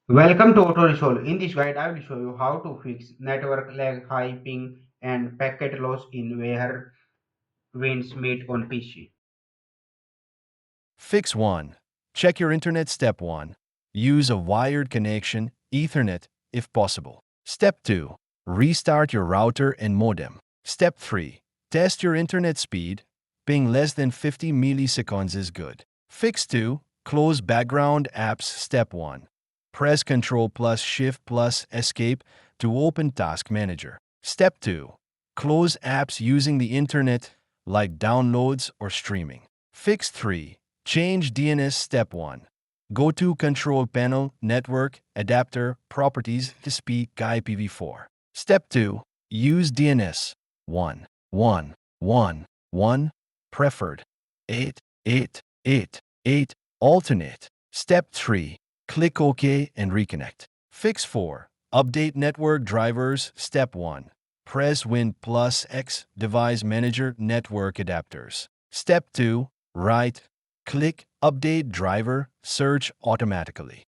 Welcome to Auto Resolve. In this guide, I will show you how to fix network lag, high ping, and packet loss in where winds meet on PC. Fix 1. Check your internet. Step 1. Use a wired connection, Ethernet, if possible. Step 2. Restart your router and modem. Step 3. Test your internet speed. Ping less than 50 milliseconds is good. Fix 2. Close background apps. Step 1. Press Ctrl plus Shift plus Escape to open Task Manager. Step 2. Close apps using the internet like downloads or streaming. Fix 3. Change DNS. Step 1. Go to Control Panel, Network, Adapter, Properties to speak IPv4. Step 2. Use DNS 1.1.1.1, preferred 8.8.8.8, alternate. Step 3. Click OK and reconnect. Fix 4. Update network drivers. Step 1. Press Win plus X, Device Manager, Network Adapters. Step 2. Right click Update Driver, search automatically.